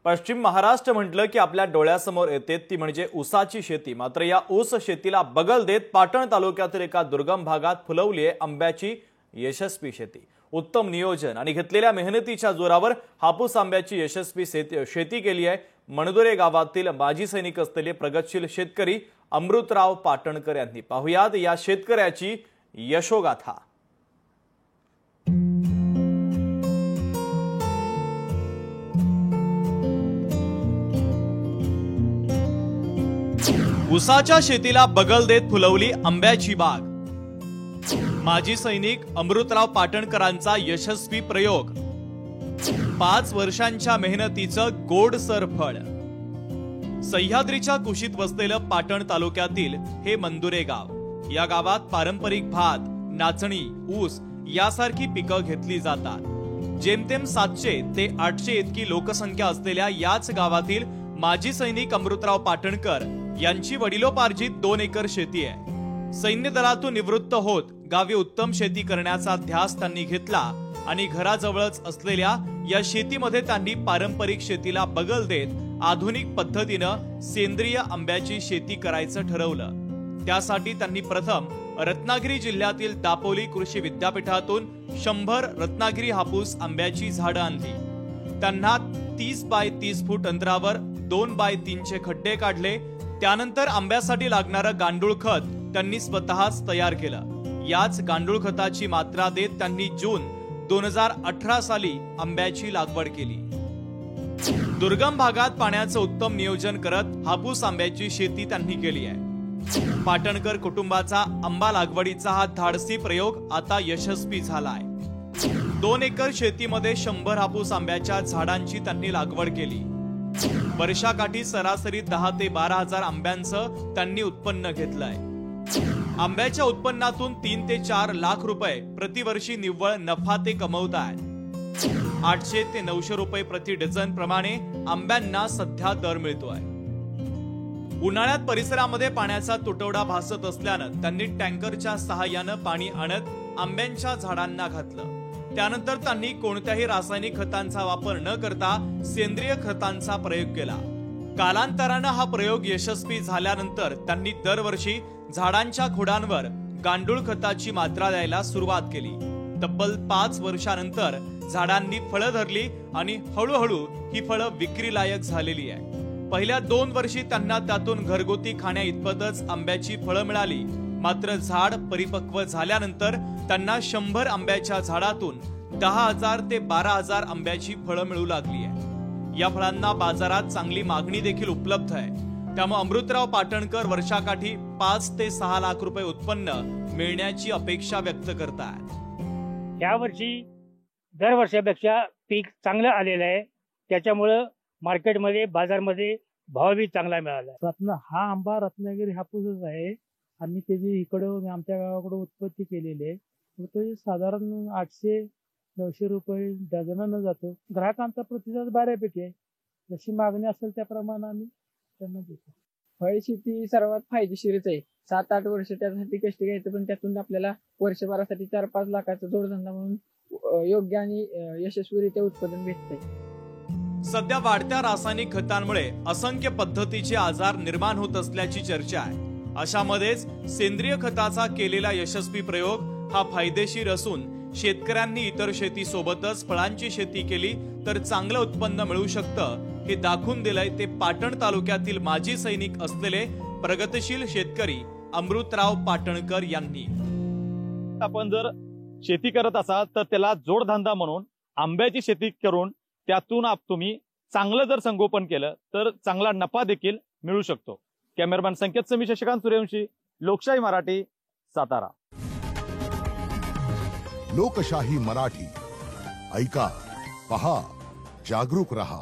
पश्चिम महाराष्ट्र म्हटलं की आपल्या डोळ्यासमोर येते ती म्हणजे ऊसाची शेती। मात्र या ऊस शेतीला बगल देत पाटण तालुक्यातील एका दुर्गम भागात फुलवली आहे आंब्याची यशस्वी शेती। उत्तम नियोजन आणि घेतलेल्या मेहनतीच्या जोरावर हापूस आंब्याची यशस्वी शेती केली आहे। मणदुरे गावातील माजी सैनिक असलेले प्रगतशील शेतकरी अमृतराव पाटणकर यांनी। पाहुयात या शेतकऱ्याची यशोगाथा। ऊसाच्या शेतीला बगल देत फुलवली आंब्याची बाग। माजी सैनिक अमृतराव पाटणकरांचा यशस्वी प्रयोग। 5 वर्षांच्या मेहनतीचं गोडसर फळ। सह्याद्रीच्या कुशीत वसलेलं पाटण तालुक्यातील हे मंदुरे गाव। या गावात पारंपरिक भात, नाचणी, ऊस यासारखी पिकं घेतली जातात। जेमतेम 700 ते 800 इतकी लोकसंख्या असलेल्या याच गावातील माजी सैनिक अमृतराव पाटणकर यांची वडिलोपार्जित 2 एकर शेती आहे। सैन्य दलातून निवृत्त होत गावी उत्तम शेती करण्याचा ध्यास त्यांनी घेतला आणि घराजवळच असलेल्या या शेतीमध्ये त्यांनी पारंपरिक शेतीला बगल देत आधुनिक पद्धतीनं सेंद्रिय आंब्याची शेती करायचं ठरवलं। त्यासाठी त्यांनी प्रथम रत्नागिरी जिल्ह्यातील दापोली कृषी विद्यापीठातून 100 रत्नागिरी हापूस आंब्याची झाडं आणली। त्यांना 30 बाय 30 फूट अंतरावर 2 बाय 3 खड्डे काढले। त्यानंतर आंब्यासाठी लागणारं गांडूळ खत त्यांनी स्वतःच तयार केलं। याच गांडूळ खताची मात्रा देत त्यांनी जून 2018 साली आंब्याची लागवड केली। दुर्गम भागात पाण्याचं उत्तम नियोजन करत हापूस आंब्याची शेती त्यांनी केली आहे। पाटणकर कुटुंबाचा आंबा लागवडीचा हा धाडसी प्रयोग आता यशस्वी झालाय। 2 एकर शेतीमध्ये 100 हापूस आंब्याच्या झाडांची त्यांनी लागवड केली। वर्षाकाठी सरासरी 10 ते 12 हजार आंब्यांचं त्यांनी उत्पन्न घेतलंय। आंब्याच्या उत्पन्नातून 3 ते 4 लाख रुपये प्रतिवर्षी निव्वळ नफा ते कमवतायत। 800 ते 900 रुपये प्रति डझन प्रमाणे आंब्यांना सध्या दर मिळतोय। उन्हाळ्यात परिसरामध्ये पाण्याचा तुटवडा भासत असल्यानं त्यांनी टँकरच्या सहाय्यानं पाणी आणत आंब्यांच्या झाडांना घातलं। त्यानंतर त्यांनी कोणत्याही रासायनिक खतांचा वापर न करता सेंद्रिय खतांचा प्रयोग केला। कालांतरानं हा प्रयोग यशस्वी झाल्यानंतर त्यांनी दरवर्षी झाडांच्या खोडांवर गांडूळ खताची मात्रा द्यायला सुरुवात केली। तब्बल 5 वर्षांनंतर झाडांनी फळं धरली आणि हळूहळू ही फळं विक्रीलायक झालेली आहे। पहिल्या 2 वर्षी त्यांना त्यातून घरगुती खाण्या इतपतच आंब्याची फळं मिळाली। मात्र झाड परिपक्व झाल्यानंतर त्यांना 100 आंब्याच्या झाडातून 10,000 ते 12,000 आंब्याची फळं मिळू लागली आहे। या फळांना बाजारात चांगली मागणी देखील उपलब्ध आहे। त्यामुळे अमृतराव पाटणकर वर्षाकाठी 5 ते 6 लाख रुपये उत्पन्न मिळण्याची अपेक्षा व्यक्त करतात। यावर्षी दरवर्षापेक्षा पीक चांगलं आलेलं आहे। त्याच्यामुळे मार्केटमध्ये बाजारमध्ये भाव बी चांगला मिळाला। हा आंबा रत्नागिरी हापूसच आहे आणि त्याची इकडं आमच्या गावाकडे उत्पत्ती केलेली आहे। तो साधारण 800-900 रुपये डझनानं जातो। ग्राहकांचा प्रतिसाद बऱ्यापैकी आहे। जशी मागणी असेल त्याप्रमाणे आम्ही त्यांना देतो। फळ शेती सर्वात फायदेशीरच आहे। 7-8 वर्ष त्यासाठी कष्ट घ्यायचं, पण त्यातून आपल्याला वर्षभरासाठी 4-5 लाखाचा जोडधंदा म्हणून योग्य आणि यशस्वीरित्या उत्पादन भेटतंय। सध्या वाढत्या रासायनिक खतांमुळे असंख्य पद्धतीचे आजार निर्माण होत असल्याची चर्चा आहे। अशामध्येच सेंद्रिय खताचा केलेला यशस्वी प्रयोग हा फायदेशीर असून शेतकऱ्यांनी इतर शेती सोबतच फळांची शेती केली तर चांगलं उत्पन्न मिळू शकतं हे दाखवून दिलंय ते पाटण तालुक्यातील माजी सैनिक असलेले प्रगतशील शेतकरी अमृतराव पाटणकर यांनी। आपण जर शेती करत असाल तर त्याला जोडधंदा म्हणून आंब्याची शेती करून त्यातून तुम्ही चांगलं जर संगोपन केलं तर चांगला नफा देखील मिळू शकतो। कॅमेरामॅन संकेत समी, शशिकांत सूर्यवंशी, लोकशाही मराठी, सातारा। लोकशाही मराठी ऐका, पहा, जागरूक रहा।